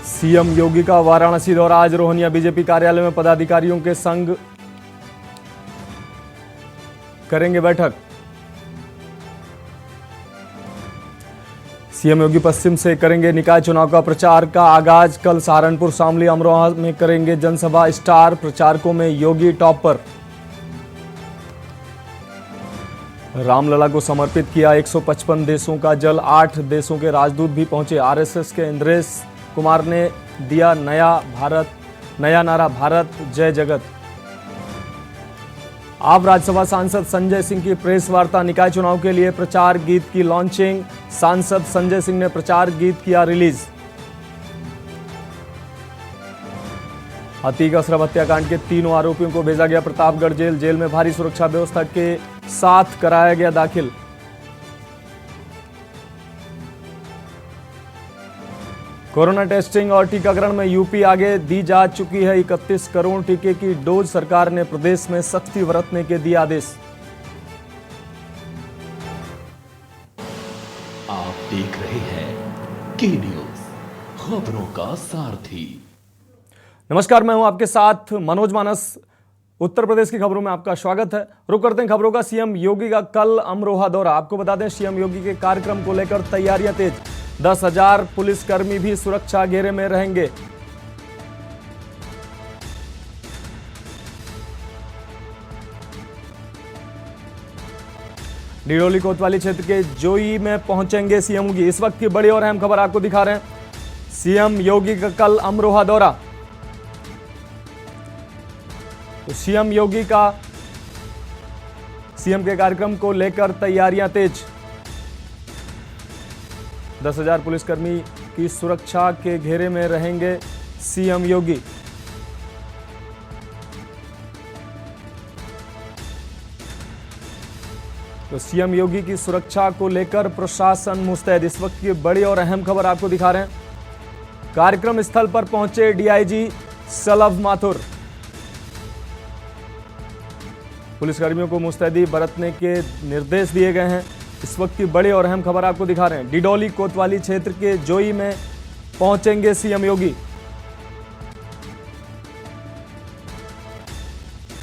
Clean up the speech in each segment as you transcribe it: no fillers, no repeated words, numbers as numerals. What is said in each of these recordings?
CM योगी का वाराणसी दौरा। आज रोहनिया बीजेपी कार्यालय में पदाधिकारियों के संग करेंगे बैठक। सीएम योगी पश्चिम से करेंगे निकाय चुनाव का प्रचार का आगाज। कल सहारनपुर, शामली, अमरोहा में करेंगे जनसभा। स्टार प्रचारकों में योगी टॉप पर। रामलला को समर्पित किया 155 देशों का जल। 8 देशों के राजदूत भी पहुंचे। आरएसएस के इंद्रेश कुमार ने दिया नया नारा, भारत जय जगत। आप राज्यसभा सांसद संजय सिंह की प्रेस वार्ता। निकाय चुनाव के लिए प्रचार गीत की लॉन्चिंग। सांसद संजय सिंह ने प्रचार गीत किया रिलीज। अतीक अशरफ हत्याकांड के तीनों आरोपियों को भेजा गया प्रतापगढ़ जेल। जेल में भारी सुरक्षा व्यवस्था के साथ कराया गया दाखिल। कोरोना टेस्टिंग और टीकाकरण में यूपी आगे। दी जा चुकी है 31 करोड़ टीके की डोज। सरकार ने प्रदेश में सख्ती बरतने के दिए आदेश। आप देख रहे हैं के न्यूज, खबरों का सारथी। नमस्कार, मैं हूं आपके साथ मनोज मानस। उत्तर प्रदेश की खबरों में आपका स्वागत है। रुक करते हैं खबरों का। सीएम योगी का कल अमरोहा दौरा। आपको बता दें, सीएम योगी के कार्यक्रम को लेकर तैयारियां तेज। 10,000 पुलिसकर्मी भी सुरक्षा घेरे में रहेंगे। डिडोली कोतवाली क्षेत्र के जोई में पहुंचेंगे सीएम योगी। इस वक्त की बड़ी और अहम खबर आपको दिखा रहे हैं। सीएम योगी का कल अमरोहा दौरा। तो सीएम योगी का सीएम के कार्यक्रम को लेकर तैयारियां तेज। 10,000 पुलिसकर्मी की सुरक्षा के घेरे में रहेंगे सीएम योगी। तो सीएम योगी की सुरक्षा को लेकर प्रशासन मुस्तैद। इस वक्त की बड़ी और अहम खबर आपको दिखा रहे हैं। कार्यक्रम स्थल पर पहुंचे डीआईजी सलभ माथुर। पुलिसकर्मियों को मुस्तैदी बरतने के निर्देश दिए गए हैं। इस वक्त की बड़ी और अहम खबर आपको दिखा रहे हैं। डिडोली कोतवाली क्षेत्र के जोई में पहुंचेंगे सीएम योगी।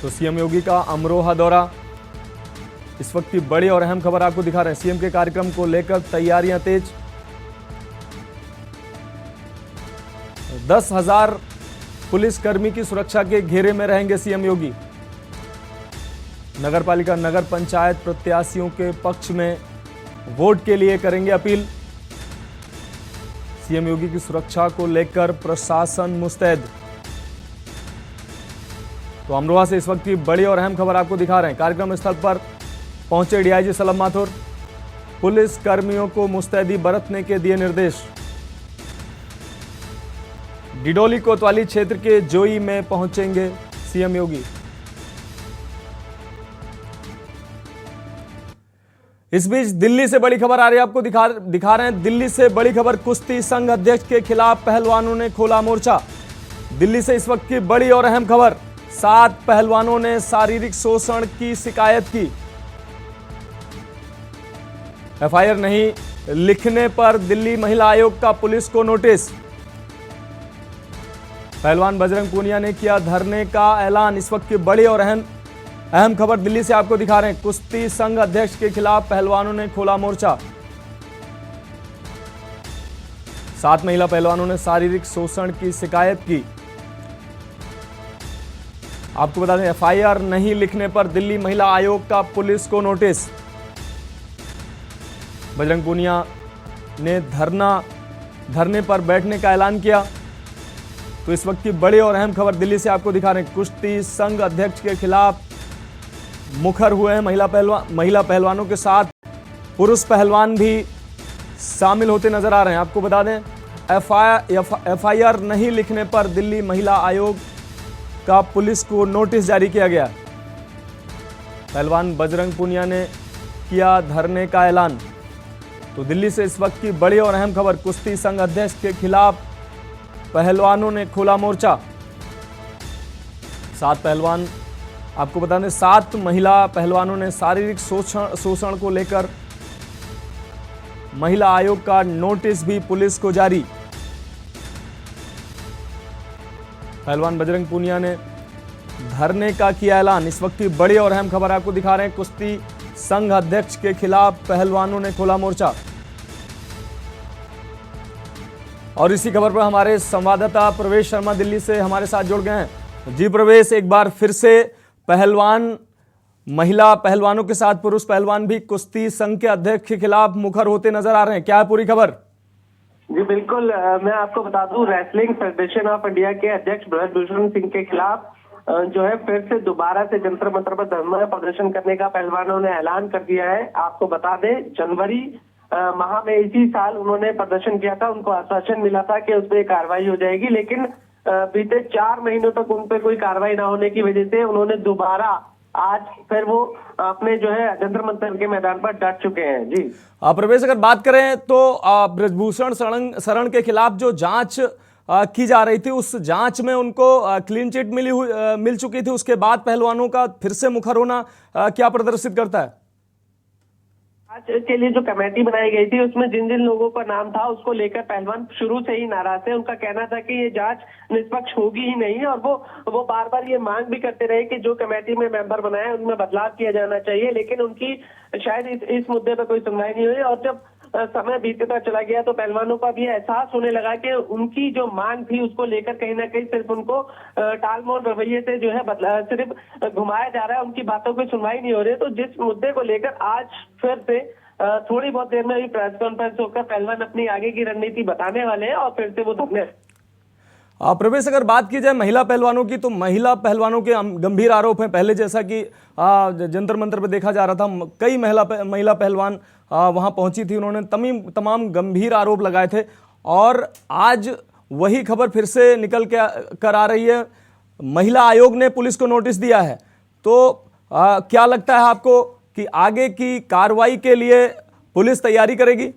तो सीएम योगी का अमरोहा दौरा। इस वक्त की बड़ी और अहम खबर आपको दिखा रहे हैं। सीएम के कार्यक्रम को लेकर तैयारियां तेज। 10,000 पुलिसकर्मी की सुरक्षा के घेरे में रहेंगे सीएम योगी। नगरपालिका, नगर पंचायत प्रत्याशियों के पक्ष में वोट के लिए करेंगे अपील। सीएम योगी की सुरक्षा को लेकर प्रशासन मुस्तैद। तो अमरोहा से इस वक्त की बड़ी और अहम खबर आपको दिखा रहे हैं। कार्यक्रम स्थल पर पहुंचे डीआईजी सलभ माथुर। पुलिस कर्मियों को मुस्तैदी बरतने के दिए निर्देश। डिडोली कोतवाली क्षेत्र के जोई में पहुंचेंगे सीएम योगी। इस बीच दिल्ली से बड़ी खबर आ रही है, आपको दिखा रहे हैं। दिल्ली से बड़ी खबर। कुश्ती संघ अध्यक्ष के खिलाफ पहलवानों ने खोला मोर्चा। दिल्ली से इस वक्त की बड़ी और अहम खबर। 7 पहलवानों ने शारीरिक शोषण की शिकायत की। एफआईआर नहीं लिखने पर दिल्ली महिला आयोग का पुलिस को नोटिस। पहलवान बजरंग पूनिया ने किया धरने का ऐलान। इस वक्त की बड़ी और अहम खबर दिल्ली से आपको दिखा रहे हैं। कुश्ती संघ अध्यक्ष के खिलाफ पहलवानों ने खोला मोर्चा। 7 महिला पहलवानों ने शारीरिक शोषण की शिकायत की। आपको बता दें, एफआईआर नहीं लिखने पर दिल्ली महिला आयोग का पुलिस को नोटिस। बजरंग पूनिया ने धरने पर बैठने का ऐलान किया। तो इस वक्त की बड़ी और अहम खबर दिल्ली से आपको दिखा रहे हैं। कुश्ती संघ अध्यक्ष के खिलाफ मुखर हुए हैं महिला पहलवानों के साथ पुरुष पहलवान भी शामिल होते नजर आ रहे हैं। आपको बता दें, एफआईआर नहीं लिखने पर दिल्ली महिला आयोग का पुलिस को नोटिस जारी किया गया। पहलवान बजरंग पूनिया ने किया धरने का ऐलान। तो दिल्ली से इस वक्त की बड़ी और अहम खबर। कुश्ती संघ अध्यक्ष के खिलाफ पहलवानों ने खोला मोर्चा। 7 पहलवान, आपको बता दें, 7 महिला पहलवानों ने शारीरिक शोषण को लेकर महिला आयोग का नोटिस भी पुलिस को जारी। पहलवान बजरंग पूनिया ने धरने का किया ऐलान। इस वक्त की बड़ी और अहम खबर आपको दिखा रहे हैं। कुश्ती संघ अध्यक्ष के खिलाफ पहलवानों ने खोला मोर्चा। और इसी खबर पर हमारे संवाददाता प्रवेश शर्मा दिल्ली से हमारे साथ जुड़ गए हैं। जी प्रवेश, एक बार फिर से पहलवान, महिला पहलवानों के साथ पुरुष पहलवान भी कुश्ती संघ के अध्यक्ष के खिलाफ मुखर होते नजर आ रहे हैं। क्या है पूरी खबर? जी बिल्कुल, मैं आपको बता दूं, रेसलिंग फेडरेशन ऑफ इंडिया के अध्यक्ष ब्रजभूषण सिंह के खिलाफ जो है फिर से दोबारा से जंतर मंतर पर धरना प्रदर्शन करने का पहलवानों ने ऐलान कर दिया है। आपको बता दें, जनवरी माह में इसी साल उन्होंने प्रदर्शन किया था। उनको आश्वासन मिला था कि उस पर कार्रवाई हो जाएगी, लेकिन बीते 4 महीनों तक उन पर कोई कार्रवाई ना होने की वजह से उन्होंने दोबारा आज फिर वो अपने जो है जंतर मंतर के मैदान पर डट चुके हैं। जी प्रवेश, अगर बात करें तो ब्रजभूषण शरण के खिलाफ जो जांच की जा रही थी, उस जांच में उनको क्लीन चिट मिल चुकी थी। उसके बाद पहलवानों का फिर से मुखर होना क्या प्रदर्शित करता है? आज के लिए जो कमेटी बनाई गई थी उसमें जिन जिन लोगों का नाम था उसको लेकर पहलवान शुरू से ही नाराज थे। उनका कहना था कि ये जांच निष्पक्ष होगी ही नहीं, और वो बार बार ये मांग भी करते रहे कि जो कमेटी में मेंबर बनाए उनमें बदलाव किया जाना चाहिए, लेकिन उनकी शायद इस मुद्दे पर कोई सुनवाई नहीं हुई। और जब समय बीतता चला गया तो पहलवानों का भी एहसास होने लगा कि उनकी जो मांग थी उसको लेकर कहीं ना कहीं सिर्फ उनको टालमोल रवैये से जो है सिर्फ घुमाया जा रहा है, उनकी बातों की सुनवाई नहीं हो रही। तो जिस मुद्दे को लेकर आज फिर से थोड़ी बहुत देर में भी प्रेस कॉन्फ्रेंस होकर पहलवान अपनी आगे की रणनीति बताने वाले हैं और फिर से वो धरने। प्रवेश, अगर बात की जाए महिला पहलवानों की, तो महिला पहलवानों के गंभीर आरोप हैं। पहले जैसा कि जंतर मंतर पर देखा जा रहा था, कई महिला पहलवान वहां पहुंची थी, उन्होंने तमाम गंभीर आरोप लगाए थे। और आज वही खबर फिर से निकल के कर आ रही है। महिला आयोग ने पुलिस को नोटिस दिया है। तो क्या लगता है आपको कि आगे की कार्रवाई के लिए पुलिस तैयारी करेगी?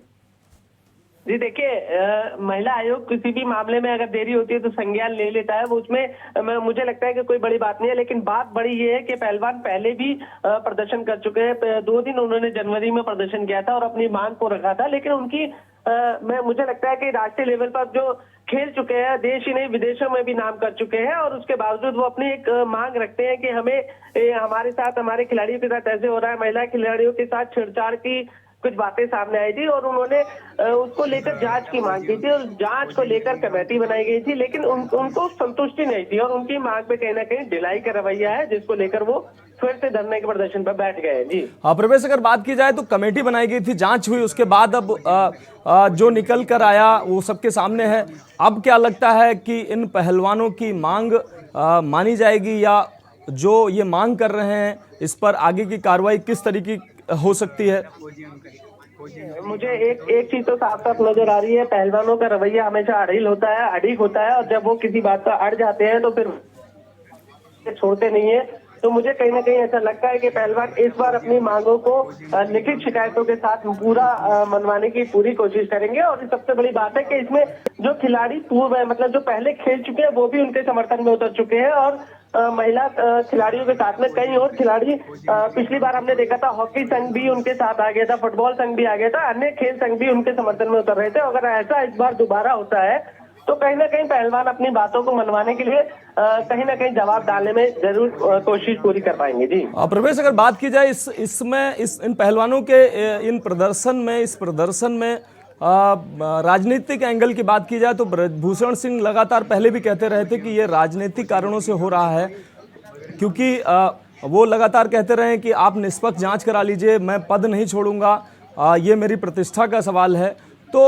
जी देखिए, महिला आयोग किसी भी मामले में अगर देरी होती है तो संज्ञान ले लेता है। वो उसमें मुझे लगता है कि कोई बड़ी बात नहीं है, लेकिन बात बड़ी ये है कि पहलवान पहले भी प्रदर्शन कर चुके हैं। 2 दिन उन्होंने जनवरी में प्रदर्शन किया था और अपनी मांग को रखा था, लेकिन उनकी मुझे लगता है कि राष्ट्रीय लेवल पर जो खेल चुके हैं, देश ही नहीं विदेशों में भी नाम कर चुके हैं, और उसके बावजूद वो अपनी एक मांग रखते हैं कि हमें हमारे साथ, हमारे खिलाड़ियों के साथ ऐसे हो रहा है। महिला खिलाड़ियों के साथ छेड़छाड़ की कुछ बातें सामने आई थी और उन्होंने उसको लेकर जांच की मांग की थी, और जांच को लेकर कमेटी बनाई गई थी, लेकिन उनको संतुष्टि नहीं थी और उनकी मांग पे कहीं ना कहीं ढिलाई का रवैया है, जिसको लेकर वो फिर से धरने के प्रदर्शन पर बैठ गए। जी प्रवेश, अगर बात की जाए तो कमेटी बनाई गई थी, जांच हुई, उसके बाद अब जो निकल कर आया वो सबके सामने है। अब क्या लगता है कि इन पहलवानों की मांग मानी जाएगी, या जो ये मांग कर रहे हैं इस पर आगे की कार्रवाई किस तरीके हो सकती है? मुझे एक चीज तो साफ साफ नजर आ रही है, पहलवानों का रवैया हमेशा अड़िल होता है, अड़िग होता है, और जब वो किसी बात पर अड़ जाते हैं तो फिर छोड़ते नहीं है। तो मुझे कहीं ना कहीं ऐसा लगता है कि पहलवान इस बार अपनी मांगों को लिखित शिकायतों के साथ पूरा मनवाने की पूरी कोशिश करेंगे। और सबसे बड़ी बात है कि इसमें जो खिलाड़ी पूर्व है, मतलब जो पहले खेल चुके हैं, वो भी उनके समर्थन में उतर चुके हैं। और महिला खिलाड़ियों के साथ में कई और खिलाड़ी, पिछली बार हमने देखा था हॉकी संघ भी उनके साथ आ गया था, फुटबॉल संघ भी आ गया था, अन्य खेल संघ भी उनके समर्थन में उतर रहे थे। अगर ऐसा इस बार दोबारा होता है तो कहीं ना कहीं पहलवान अपनी बातों को मनवाने के लिए कहीं ना कहीं जवाब डालने में जरूर कोशिश पूरी कर पाएंगे। जी प्रवेश, अगर बात की जाए इन पहलवानों के इस प्रदर्शन में राजनीतिक एंगल की बात की जाए तो ब्रजभूषण सिंह लगातार पहले भी कहते रहे थे कि ये राजनीतिक कारणों से हो रहा है, क्योंकि वो लगातार कहते रहे कि आप निष्पक्ष जांच करा लीजिए, मैं पद नहीं छोड़ूंगा, ये मेरी प्रतिष्ठा का सवाल है। तो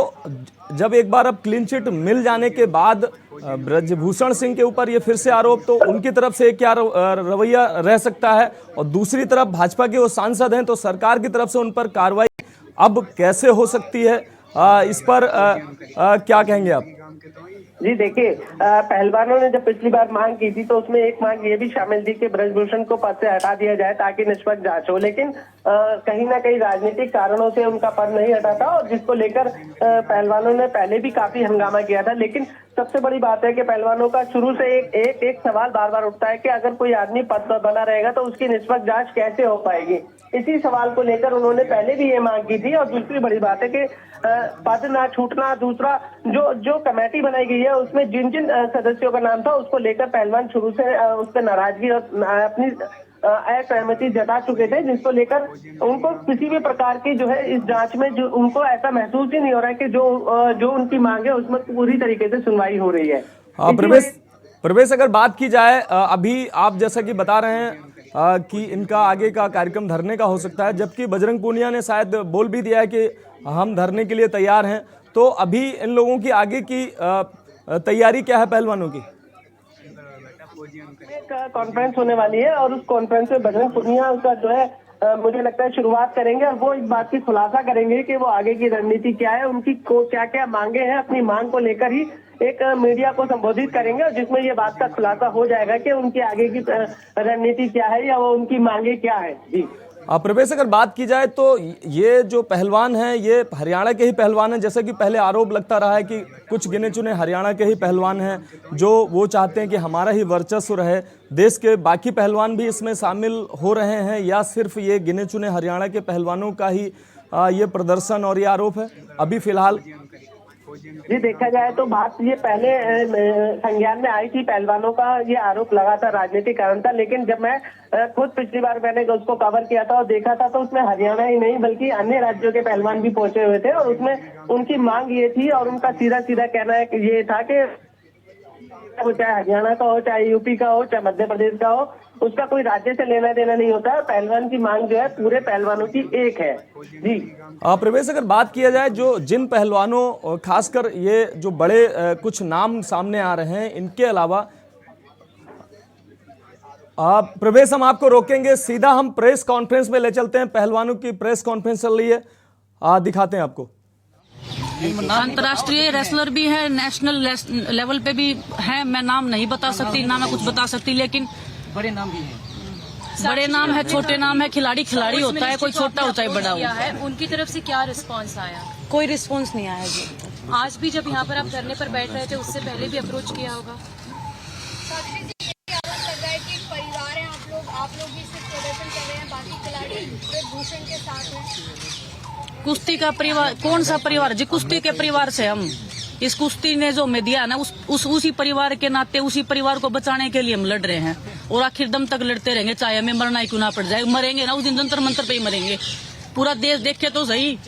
जब एक बार अब क्लीन चिट मिल जाने के बाद ब्रजभूषण सिंह के ऊपर ये फिर से आरोप, तो उनकी तरफ से क्या रवैया रह सकता है? और दूसरी तरफ भाजपा के वो सांसद हैं, तो सरकार की तरफ से उन पर कार्रवाई अब कैसे हो सकती है, इस पर क्या कहेंगे आप? जी देखिए, पहलवानों ने जब पिछली बार मांग की थी तो उसमें एक मांग ये भी शामिल थी कि ब्रजभूषण को पद से हटा दिया जाए ताकि निष्पक्ष जांच हो, लेकिन कहीं ना कहीं राजनीतिक कारणों से उनका पद नहीं हटा था, और जिसको लेकर पहलवानों ने पहले भी काफी हंगामा किया था। लेकिन सबसे बड़ी बात है कि पहलवानों का शुरू से एक सवाल बार बार उठता है कि अगर कोई आदमी पद पर बना रहेगा तो उसकी निष्पक्ष जांच कैसे हो पाएगी। इसी सवाल को लेकर उन्होंने पहले भी ये मांग की थी। और दूसरी बड़ी बात है कि पद ना छूटना, दूसरा जो कमेटी बनाई गई है उसमें जिन जिन सदस्यों का नाम था उसको लेकर पहलवान शुरू से उस पर नाराजगी और अपनी असहमति जता चुके थे, जिसको लेकर उनको किसी भी प्रकार की जो है इस जांच में जो उनको ऐसा महसूस ही नहीं हो रहा है कि जो उनकी मांग है उसमें पूरी तरीके से सुनवाई हो रही है। प्रवेश अगर बात की जाए, अभी आप जैसा कि बता रहे हैं कि इनका आगे का कार्यक्रम धरने का हो सकता है, जबकि बजरंग पूनिया ने शायद बोल भी दिया है कि हम धरने के लिए तैयार हैं। तो अभी इन लोगों की आगे की तैयारी क्या है पहलवानों की? एक कॉन्फ्रेंस होने वाली है और उस कॉन्फ्रेंस में बजरंग पूनिया उसका जो है मुझे लगता है शुरुआत करेंगे और वो इस बात की खुलासा करेंगे कि वो आगे की रणनीति क्या है, उनकी क्या क्या मांगे हैं। अपनी मांग को लेकर ही एक मीडिया को संबोधित करेंगे और जिसमें ये बात का खुलासा हो जाएगा कि उनकी आगे की रणनीति क्या है या वो उनकी मांगे क्या है। जी प्रवेश, अगर बात की जाए तो ये जो पहलवान हैं ये हरियाणा के ही पहलवान हैं, जैसे कि पहले आरोप लगता रहा है कि कुछ गिने चुने हरियाणा के ही पहलवान हैं जो वो चाहते हैं कि हमारा ही वर्चस्व रहे। देश के बाकी पहलवान भी इसमें शामिल हो रहे हैं या सिर्फ ये गिने चुने हरियाणा के पहलवानों का ही ये प्रदर्शन और ये आरोप है अभी फिलहाल? जी देखा जाए तो बात ये पहले संज्ञान में आई थी, पहलवानों का ये आरोप लगा था राजनीतिक कारण था, लेकिन जब मैं खुद पिछली बार मैंने उसको कवर किया था और देखा था तो उसमें हरियाणा ही नहीं बल्कि अन्य राज्यों के पहलवान भी पहुंचे हुए थे और उसमें उनकी मांग ये थी और उनका सीधा सीधा कहना है कि ये था कि वो चाहे हरियाणा का हो, चाहे यूपी का हो, चाहे मध्य प्रदेश का हो, उसका कोई राज्य से लेना देना नहीं होता है। पहलवान की मांग जो है पूरे पहलवानों की एक है। जी प्रवेश, अगर बात किया जाए जो जिन पहलवानों, खासकर ये जो बड़े कुछ नाम सामने आ रहे हैं, इनके अलावा प्रवेश हम आपको रोकेंगे, सीधा हम प्रेस कॉन्फ्रेंस में ले चलते हैं। पहलवानों की प्रेस कॉन्फ्रेंस चल रही है, दिखाते हैं आपको। अंतर्राष्ट्रीय रेसलर भी है, नेशनल लेवल पे भी है। मैं नाम नहीं बता सकती, ना मैं कुछ बता सकती, लेकिन बड़े नाम भी हैं। बड़े नाम है, छोटे नाम है। खिलाड़ी खिलाड़ी होता है, कोई छोटा हो चाहे बड़ा हो। उनकी तरफ से क्या रिस्पांस आया? कोई रिस्पांस नहीं आया जी। आज भी जब यहाँ पर आप धरने पर बैठ रहे थे उससे पहले भी अप्रोच किया होगा? परिवार है आप लोग भी सिर्फ प्रदर्शन कर रहे हैं, बाकी खिलाड़ी भूषण के साथ हैं। कुश्ती का परिवार कौन सा परिवार जी? कुश्ती के परिवार से हम, इस कुश्ती ने जो हमें दिया ना उसी परिवार के नाते उसी परिवार को बचाने के लिए हम लड़ रहे हैं और आखिर दम तक लड़ते रहेंगे, चाहे हमें मरना ही क्यों ना पड़ जाए। मरेंगे ना उस दिन जंतर मंतर पे ही मरेंगे। पूरा देश देखे तो सही।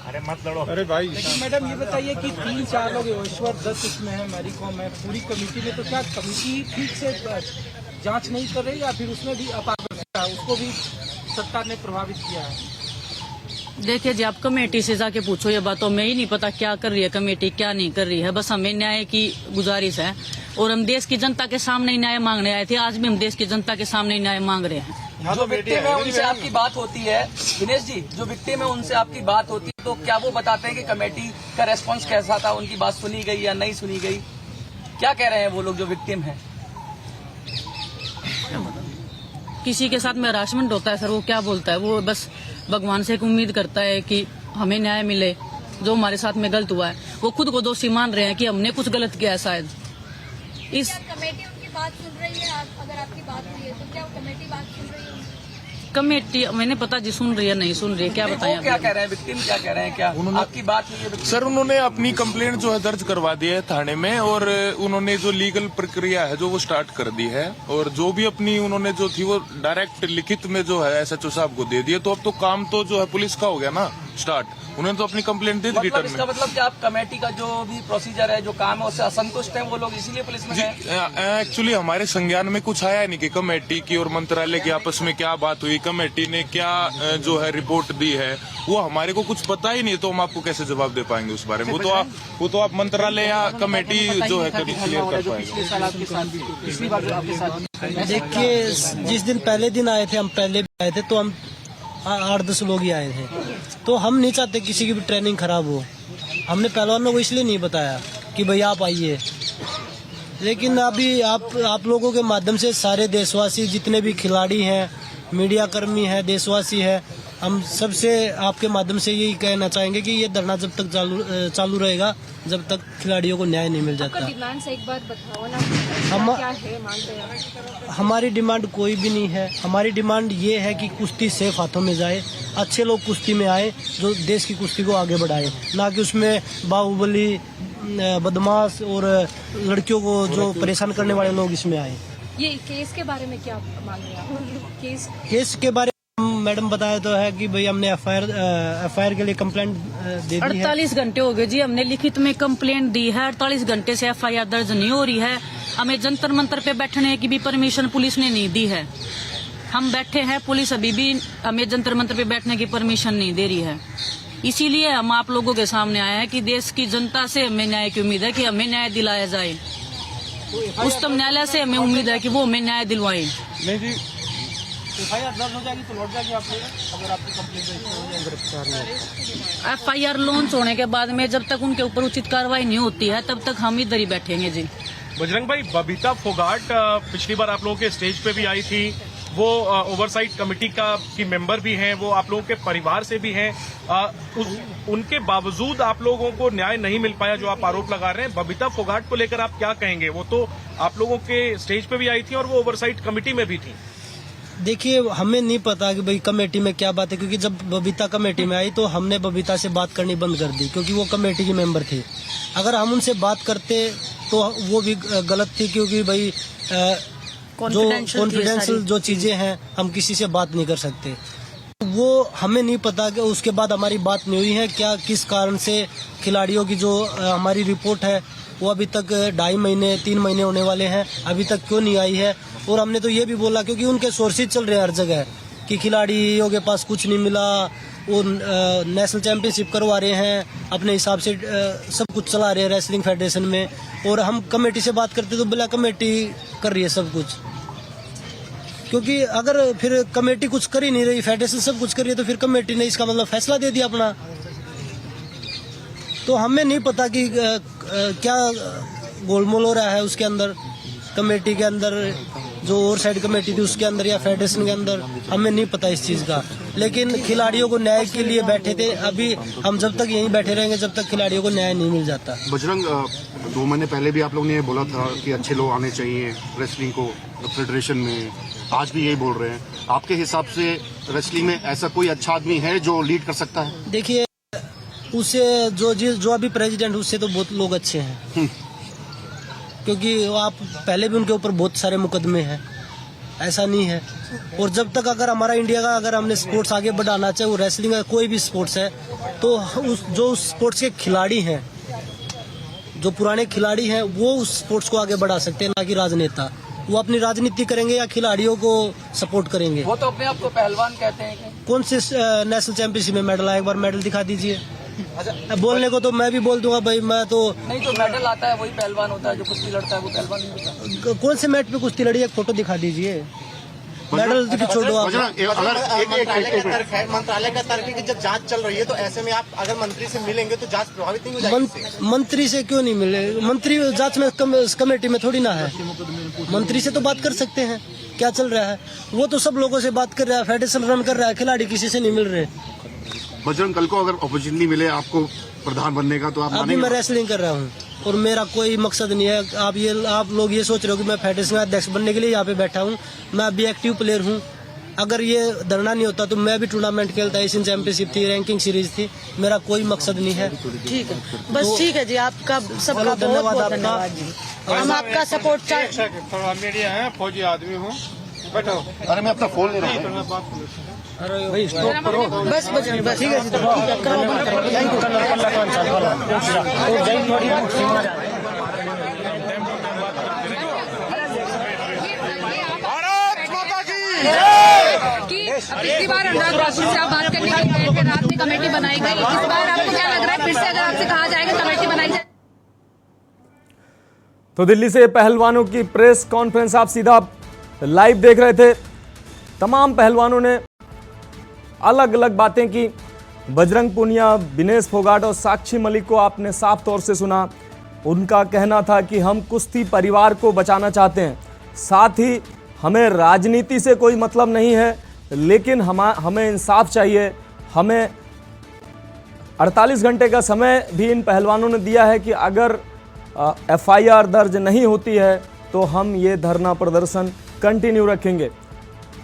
अरे मत लड़ो। अरे भाई लेकिन मैडम ये बताइए कि 3-4 लोग ईश्वर 10 इसमें है, मैरी कॉम है, पूरी कमेटी में, तो क्या कमेटी ठीक से जांच नहीं कर रही या फिर उसमें भी अपारदर्शिता है, उसको भी सरकार ने प्रभावित किया है? देखिए जी, आप कमेटी से जाके पूछो ये बात, तो हमें ही नहीं पता क्या कर रही है कमेटी, क्या नहीं कर रही है। बस हमें न्याय की गुजारिश है और हम देश की जनता के सामने न्याय मांगने आए थे। आज भी हम देश की जनता के सामने न्याय मांग रहे हैं। जो विक्टिम है उनसे आपकी बात होती है, दिनेश जी, जो विक्टिम है उनसे आपकी बात होती है, तो क्या वो बताते हैं कि कमेटी का रेस्पॉन्स कैसा था, उनकी बात सुनी गई या नहीं सुनी गई? क्या कह रहे हैं वो लोग जो विक्टिम है? किसी के साथ में हरासमेंट होता है सर, वो क्या बोलता है, वो बस भगवान से एक उम्मीद करता है कि हमें न्याय मिले। जो हमारे साथ में गलत हुआ है वो खुद को दोषी मान रहे हैं कि हमने कुछ गलत किया है शायद। इस कमेटी उनकी बात सुन रही है? अगर आपकी बात हुई है तो क्या कमेटी बात सुन रही है? कमेटी मैंने पता जी सुन रही है नहीं सुन रही है, क्या बताएं? क्या कह रहे हैं विक्टिम, क्या कह रहे हैं, क्या आपकी बात हुई है? सर उन्होंने अपनी कंप्लेंट जो है दर्ज करवा दी है थाने में और उन्होंने जो लीगल प्रक्रिया है जो वो स्टार्ट कर दी है और जो भी अपनी उन्होंने जो थी वो डायरेक्ट लिखित में जो है SHO साहब को दे दिया। तो अब तो काम तो जो है पुलिस का हो गया ना स्टार्ट, उन्होंने तो अपनी कंप्लेंट दे दी रिटर्न में। इसका मतलब कि आप कमेटी का जो भी प्रोसीजर है, जो काम है, उससे असंतुष्ट हैं वो लोग, इसीलिए पुलिस में गए? एक्चुअली हमारे संज्ञान में कुछ आया नहीं कि कमेटी की और मंत्रालय की आपस में क्या बात हुई, कमेटी ने क्या जो है रिपोर्ट दी है, वो हमारे को कुछ पता ही नहीं, तो हम आपको कैसे जवाब दे पाएंगे उस बारे में? वो तो आप मंत्रालय या कमेटी जो है क्लियर कर पाएंगे। देखिए जिस दिन पहले दिन आए थे, हम पहले भी आए थे, तो हम 8-10 लोग ही आए थे, तो हम नहीं चाहते किसी की भी ट्रेनिंग खराब हो। हमने पहलवानों को इसलिए नहीं बताया कि भाई आप आइए, लेकिन अभी आप लोगों के माध्यम से सारे देशवासी जितने भी खिलाड़ी हैं, मीडिया कर्मी हैं, देशवासी हैं, हम सबसे आपके माध्यम से यही कहना चाहेंगे कि ये धरना जब तक चालू रहेगा जब तक खिलाड़ियों को न्याय नहीं मिल जाता। डिमांड्स एक बार बताओ ना। हम क्या है मांग रहे हैं? हमारी डिमांड कोई भी नहीं है। हमारी डिमांड ये है कि कुश्ती सेफ हाथों में जाए, अच्छे लोग कुश्ती में आए जो देश की कुश्ती को आगे बढ़ाए, ना कि उसमें बाहुबली, बदमाश और लड़कियों को जो परेशान करने वाले लोग इसमें आए। ये केस के बारे में क्या मांग रहे हैं? केस के बारे में मैडम बताया तो है कि भाई हमने एफआईआर के लिए कंप्लेंट दे दी है। 48 घंटे हो गए जी, हमने लिखित में कंप्लेंट दी है। 48 घंटे से एफआईआर दर्ज नहीं हो रही है। हमें जंतर मंतर पे बैठने की भी परमिशन पुलिस ने नहीं दी है। हम बैठे हैं, पुलिस अभी भी हमें जंतर मंतर पे बैठने की परमिशन नहीं दे रही है। इसीलिए हम आप लोगों के सामने आए हैं कि देश की जनता से हमें न्याय की उम्मीद है कि हमें न्याय दिलाया जाए। उच्चतम न्यायालय से हमें उम्मीद है कि वो हमें न्याय दिलवाए। एफआईआर दर्ज हो जाएगी तो लौट जाएगी आप लोग, अगर आपकी कंप्लेंट रजिस्टर हो जाए, गिरफ्तार नहीं। एफआईआर लॉन्च होने के बाद में जब तक उनके ऊपर उचित कार्रवाई नहीं होती है तब तक हम इधर ही बैठेंगे जी। बजरंग भाई, बबीता फोगाट पिछली बार आप लोगों के स्टेज पे भी आई थी, वो ओवरसाइट कमेटी की मेंबर भी हैं, वो आप लोगों के परिवार से भी हैं। उनके बावजूद आप लोगों को न्याय नहीं मिल पाया, जो आप आरोप लगा रहे हैं। बबीता फोगाट को लेकर आप क्या कहेंगे? वो तो आप लोगों के स्टेज पे भी आई थी और वो ओवरसाइट कमेटी में भी थी। देखिए, हमें नहीं पता कि भाई कमेटी में क्या बात है, क्योंकि जब बबीता कमेटी में आई तो हमने बबीता से बात करनी बंद कर दी, क्योंकि वो कमेटी की मेंबर थी। अगर हम उनसे बात करते तो वो भी गलत थी, क्योंकि भाई जो कॉन्फिडेंशियल जो चीजें हैं हम किसी से बात नहीं कर सकते। वो हमें नहीं पता कि उसके बाद हमारी बात नहीं हुई है क्या, किस कारण से खिलाड़ियों की जो हमारी रिपोर्ट है वो अभी तक 2.5 महीने 3 महीने होने वाले हैं, अभी तक क्यों नहीं आई है। और हमने तो ये भी बोला, क्योंकि उनके सोर्सेज चल रहे हैं हर जगह कि खिलाड़ियों के पास कुछ नहीं मिला, वो नेशनल चैंपियनशिप करवा रहे हैं, अपने हिसाब से सब कुछ चला रहे हैं रेसलिंग फेडरेशन में। और हम कमेटी से बात करते तो बिला कमेटी कर रही है सब कुछ, क्योंकि अगर फिर कमेटी कुछ कर ही नहीं रही, फेडरेशन सब कुछ कर रही है, तो फिर कमेटी ने इसका मतलब फैसला दे दिया अपना। तो हमें नहीं पता कि क्या गोलमोल हो रहा है उसके अंदर, कमेटी के अंदर, जो ओवरसाइड कमेटी थी उसके अंदर या फेडरेशन के अंदर, हमें नहीं पता इस चीज़ का। लेकिन खिलाड़ियों को न्याय के लिए बैठे थे, अभी हम जब तक यहीं बैठे रहेंगे जब तक खिलाड़ियों को न्याय नहीं मिल जाता। बजरंग, 2 महीने पहले भी आप लोग ने बोला था कि अच्छे लोग आने चाहिए रेसलिंग को फेडरेशन में, आज भी यही बोल रहे हैं। आपके हिसाब से रेसलिंग में ऐसा कोई अच्छा आदमी है जो लीड कर सकता है? देखिए, उसे जो अभी प्रेसिडेंट, उससे तो बहुत लोग अच्छे हैं, क्योंकि आप पहले भी उनके ऊपर बहुत सारे मुकदमे हैं, ऐसा नहीं है। और जब तक अगर हमारा इंडिया का अगर हमने स्पोर्ट्स आगे बढ़ाना चाहे, वो रेसलिंग का कोई भी स्पोर्ट्स है, तो उस स्पोर्ट्स के खिलाड़ी हैं, जो पुराने खिलाड़ी हैं, वो उस स्पोर्ट्स को आगे बढ़ा सकते हैं, ना कि राजनेता। वो अपनी राजनीति करेंगे या खिलाड़ियों को सपोर्ट करेंगे? वो तो अपने आप को पहलवान कहते हैं। कौन से नेशनल चैंपियनशिप में मेडल आया? एक बार मेडल दिखा दीजिए। बोलने को तो मैं भी बोल दूंगा भाई, मैं तो नहीं, जो मेडल आता है वही पहलवान होता है, जो कुश्ती लड़ता है वो पहलवान नहीं होता। कौन से मैच पे कुश्ती लड़ी, एक फोटो दिखा दीजिए। मेडल छोड़ो आप। मंत्रालय का तर्क है कि जब जांच चल रही है तो ऐसे में आप अगर मंत्री से मिलेंगे तो जांच प्रभावित नहीं हो जाएगी। मंत्री से क्यों नहीं मिले? मंत्री जांच में कमेटी में थोड़ी ना है। मंत्री से तो बात कर सकते हैं क्या चल रहा है। वो तो सब लोगों से बात कर रहा है, फेडरेशन रन कर रहा है, खिलाड़ी किसी से नहीं मिल रहे। बजरंग, कल को अगर अपॉर्चुनिटी मिले आपको प्रधान बनने का तो आप अभी मैं रेसलिंग कर रहा हूँ और मेरा कोई मकसद नहीं है। आप लोग ये सोच रहे हो कि मैं फेडरेशन का अध्यक्ष बनने के लिए यहाँ पे बैठा हूँ। मैं अभी एक्टिव प्लेयर हूँ। अगर ये धरना नहीं होता तो मैं भी टूर्नामेंट खेलता, एशियन चैंपियनशिप थी, रैंकिंग सीरीज थी। मेरा कोई मकसद नहीं है। ठीक है, बस ठीक है जी, आपका सबका धन्यवाद। आपका हम आपका सपोर्ट चाहते। मीडिया है, फौजी आदमी हूँ, बैठो। अरे मैं अपना फोन ले रहा हूँ। भाई स्टॉप करो, बस बजरंग, बस ठीक है जी, पिछली बार अनुराग ठाकुर से आप बात करने के लिए रात में कमेटी बनाई गई, इस बार आपको क्या लग रहा है, फिर से अगर आपसे कहा जाएगा कमेटी बनाई जाए? तो दिल्ली से पहलवानों की प्रेस कॉन्फ्रेंस आप सीधा लाइव देख रहे थे। तमाम पहलवानों ने अलग अलग बातें की। बजरंग पूनिया, विनेश फोगाट और साक्षी मलिक को आपने साफ तौर से सुना। उनका कहना था कि हम कुश्ती परिवार को बचाना चाहते हैं, साथ ही हमें राजनीति से कोई मतलब नहीं है, लेकिन हमें इंसाफ चाहिए। हमें 48 घंटे का समय भी इन पहलवानों ने दिया है कि अगर एफआईआर दर्ज नहीं होती है तो हम ये धरना प्रदर्शन कंटिन्यू रखेंगे।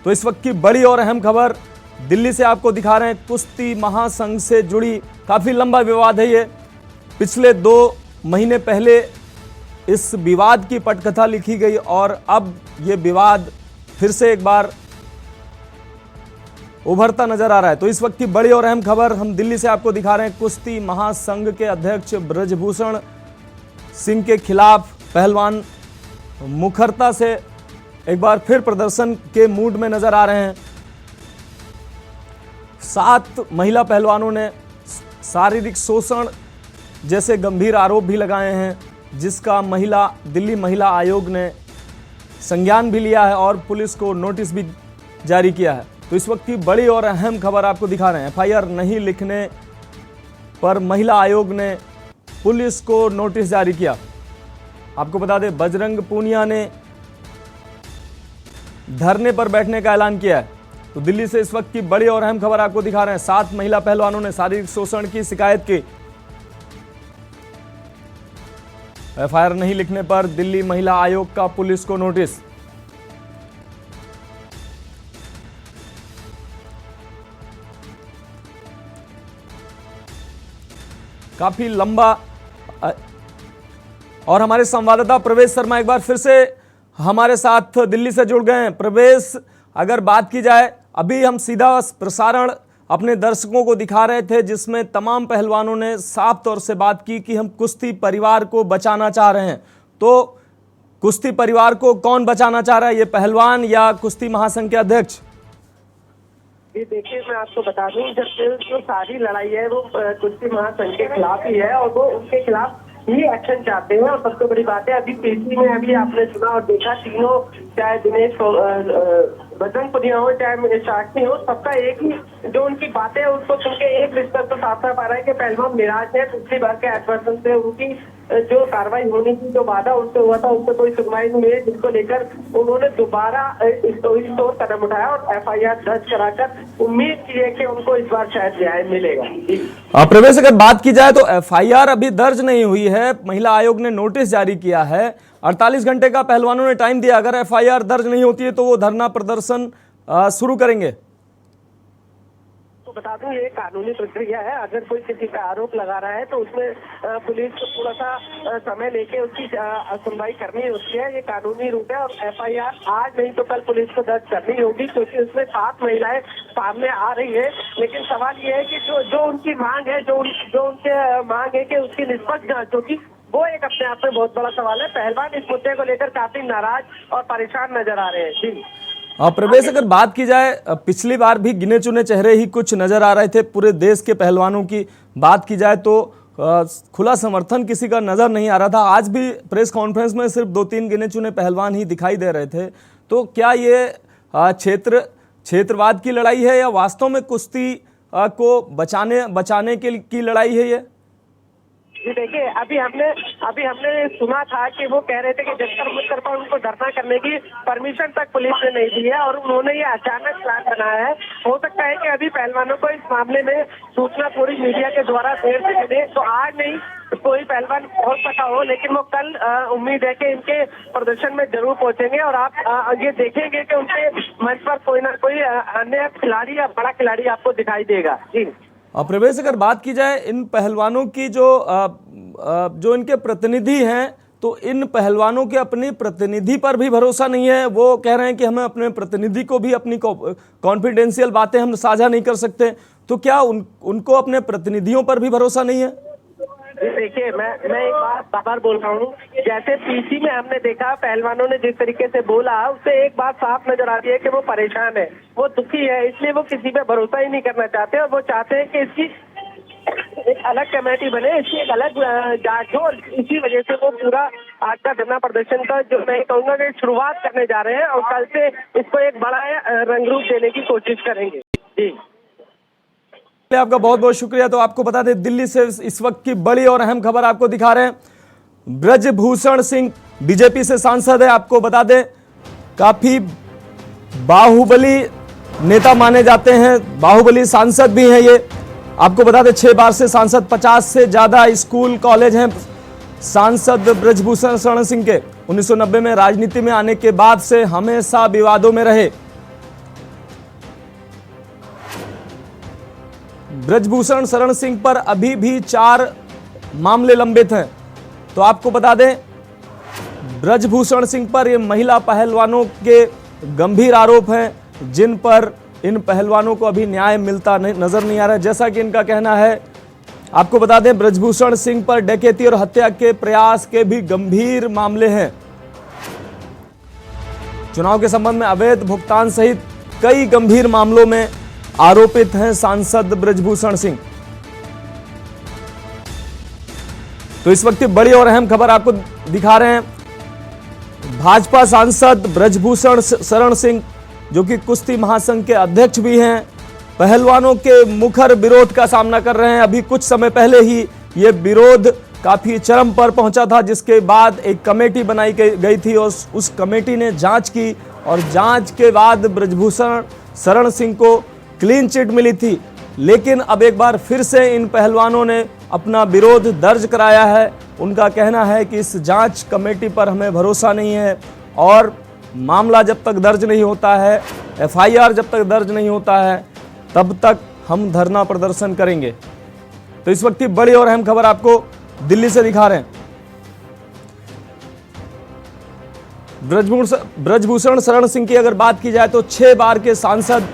तो इस वक्त की बड़ी और अहम खबर दिल्ली से आपको दिखा रहे हैं। कुश्ती महासंघ से जुड़ी काफी लंबा विवाद है ये। पिछले 2 महीने पहले इस विवाद की पटकथा लिखी गई और अब ये विवाद फिर से एक बार उभरता नजर आ रहा है। तो इस वक्त की बड़ी और अहम खबर हम दिल्ली से आपको दिखा रहे हैं। कुश्ती महासंघ के अध्यक्ष ब्रजभूषण सिंह के खिलाफ पहलवान मुखरता से एक बार फिर प्रदर्शन के मूड में नजर आ रहे हैं। 7 महिला पहलवानों ने शारीरिक शोषण जैसे गंभीर आरोप भी लगाए हैं, जिसका दिल्ली महिला आयोग ने संज्ञान भी लिया है और पुलिस को नोटिस भी जारी किया है। तो इस वक्त की बड़ी और अहम खबर आपको दिखा रहे हैं। एफआईआर नहीं लिखने पर महिला आयोग ने पुलिस को नोटिस जारी किया। आपको बता दें, बजरंग पूनिया ने धरने पर बैठने का ऐलान किया है। तो दिल्ली से इस वक्त की बड़ी और अहम खबर आपको दिखा रहे हैं। 7 महिला पहलवानों ने शारीरिक शोषण की शिकायत की। एफआईआर नहीं लिखने पर दिल्ली महिला आयोग का पुलिस को नोटिस। काफी लंबा। और हमारे संवाददाता प्रवेश शर्मा एक बार फिर से हमारे साथ दिल्ली से जुड़ गए हैं। प्रवेश, अगर बात की जाए, अभी हम सीधा प्रसारण अपने दर्शकों को दिखा रहे थे जिसमें तमाम पहलवानों ने साफ तौर से बात की कि हम कुश्ती परिवार को बचाना चाह रहे हैं। तो कुश्ती परिवार को कौन बचाना चाह रहा है, ये पहलवान या कुश्ती महासंघ के अध्यक्ष? जी देखिए, मैं आपको बता दूं, जब जो सारी लड़ाई है वो कुश्ती महासंघ के खिलाफ ही है और वो उनके खिलाफ ही एक्शन चाहते हैं। और सबसे बड़ी बात है, अभी पीसी में अभी आपने सुना और देखा, तीनों चाहे दिनेश बजरंग पूनिया हो चाहे शाक्नी हो, सबका एक ही जो उनकी बातें है उसको सुन के एक रिश्ता तो साफ साफ आ रहा है कि पहलवान निराश है। पिछली बार के आश्वासन से उनकी जो कार्रवाई होनी थी, जो वादा उनसे हुआ था, उससे कोई सुनवाई नहीं हुई, जिसको लेकर उन्होंने दोबारा इस ओर कदम उठाया और एफआईआर दर्ज कराकर उम्मीद की है कि उनको इस बार शायद न्याय मिलेगा। प्रवेश, अगर बात की जाए तो एफआईआर अभी दर्ज नहीं हुई है। महिला आयोग ने नोटिस जारी किया है। 48 घंटे का पहलवानों ने टाइम दिया। अगर एफआईआर दर्ज नहीं होती है तो वो धरना प्रदर्शन शुरू करेंगे। तो बता दूं, ये कानूनी प्रक्रिया है। अगर कोई किसी पे आरोप लगा रहा है तो उसमें पुलिस को थोड़ा सा समय लेके उसकी सुनवाई करनी होती है। ये कानूनी रूप है और एफआईआर आज नहीं तो कल पुलिस को दर्ज करनी होगी, क्योंकि उसमें 7 महिलाएं सामने आ रही है। लेकिन सवाल ये है कि जो उनकी मांग है, जो उनके मांग है कि उसकी निष्पक्ष जांच होगी, वो एक अपने आप में बहुत बड़ा सवाल है। पहलवान इस मुद्दे को लेकर काफी नाराज और परेशान नजर आ रहे हैं। जी प्रवेश, अगर बात की जाए, पिछली बार भी गिने चुने चेहरे ही कुछ नजर आ रहे थे। पूरे देश के पहलवानों की बात की जाए तो खुला समर्थन किसी का नजर नहीं आ रहा था। आज भी प्रेस कॉन्फ्रेंस में सिर्फ 2-3 गिने चुने पहलवान ही दिखाई दे रहे थे। तो क्या ये क्षेत्रवाद की लड़ाई है या वास्तव में कुश्ती को बचाने की लड़ाई है ये? जी देखिए, अभी हमने सुना था कि वो कह रहे थे कि जंतर मंतर पर उनको धरना करने की परमिशन तक पुलिस ने नहीं दी है और उन्होंने ये अचानक प्लान बनाया है। हो सकता है कि अभी पहलवानों को इस मामले में सूचना थोड़ी मीडिया के द्वारा देर से मिले, तो आज नहीं कोई पहलवान पहुंच सका हो, लेकिन वो कल उम्मीद है कि इनके प्रदर्शन में जरूर पहुंचेंगे और आप ये देखेंगे कि उनके मंच पर कोई ना कोई अन्य खिलाड़ी या बड़ा खिलाड़ी आपको दिखाई देगा। जी प्रवेश, अगर बात की जाए इन पहलवानों की, जो इनके प्रतिनिधि हैं, तो इन पहलवानों के अपने प्रतिनिधि पर भी भरोसा नहीं है। वो कह रहे हैं कि हमें अपने प्रतिनिधि को भी अपनी कॉन्फिडेंशियल बातें हम साझा नहीं कर सकते। तो क्या उनको अपने प्रतिनिधियों पर भी भरोसा नहीं है? देखिए, मैं एक बात बार बोल रहा हूँ, जैसे पीसी में हमने देखा पहलवानों ने जिस तरीके से बोला, उससे एक बात साफ नजर आती है कि वो परेशान है, वो दुखी है, इसलिए वो किसी पे भरोसा ही नहीं करना चाहते और वो चाहते हैं कि इसकी एक अलग कमेटी बने, इसकी एक अलग जांच हो। और इसी वजह से वो पूरा आज का धरना प्रदर्शन का, जो मैं कहूँगा कि शुरुआत करने जा रहे हैं और कल से इसको एक बड़ा रंग रूप देने की कोशिश करेंगे। जी आपका बहुत बहुत शुक्रिया। तो आपको बता दें, दिल्ली से इस वक्त की बड़ी और अहम खबर आपको दिखा रहे हैं। ब्रजभूषण सिंह बीजेपी से सांसद है। आपको बता दें, काफी बाहुबली नेता माने जाते हैं, बाहुबली सांसद भी हैं ये। आपको बता दें, 6 बार से सांसद, 50 से ज्यादा स्कूल कॉलेज हैं सांसद ब्रजभूषण शरण सिंह के 1990 में राजनीति में आने के बाद से हमेशा विवादों में रहे। ब्रजभूषण शरण सिंह पर अभी भी 4 मामले लंबित हैं। तो आपको बता दें, ब्रजभूषण सिंह पर ये महिला पहलवानों के गंभीर आरोप हैं, जिन पर इन पहलवानों को अभी न्याय मिलता नजर नहीं आ रहा है। जैसा कि इनका कहना है, आपको बता दें, ब्रजभूषण सिंह पर डकैती और हत्या के प्रयास के भी गंभीर मामले हैं। चुनाव के संबंध में अवैध भुगतान सहित कई गंभीर मामलों में आरोपित हैं सांसद ब्रजभूषण सिंह। तो इस वक्त बड़ी और अहम खबर आपको दिखा रहे हैं। भाजपा सांसद ब्रजभूषण शरण सिंह, जो कि कुश्ती महासंघ के अध्यक्ष भी हैं, पहलवानों के मुखर विरोध का सामना कर रहे हैं। अभी कुछ समय पहले ही ये विरोध काफी चरम पर पहुंचा था, जिसके बाद एक कमेटी बनाई गई थी और उस कमेटी ने जांच की और जांच के बाद ब्रजभूषण शरण सिंह को क्लीन चिट मिली थी। लेकिन अब एक बार फिर से इन पहलवानों ने अपना विरोध दर्ज कराया है। उनका कहना है कि इस जांच कमेटी पर हमें भरोसा नहीं है और मामला जब तक दर्ज नहीं होता है, एफआईआर जब तक दर्ज नहीं होता है, तब तक हम धरना प्रदर्शन करेंगे। तो इस वक्त की बड़ी और अहम खबर आपको दिल्ली से दिखा रहे हैं। ब्रजभूषण शरण सिंह की अगर बात की जाए तो 6 बार के सांसद,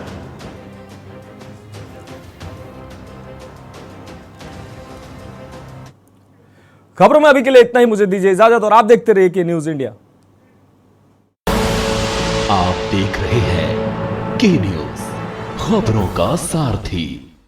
खबरों में अभी के लिए इतना ही। मुझे दीजिए इजाजत और आप देखते रहिए के न्यूज इंडिया। आप देख रहे हैं के न्यूज, खबरों का सारथी।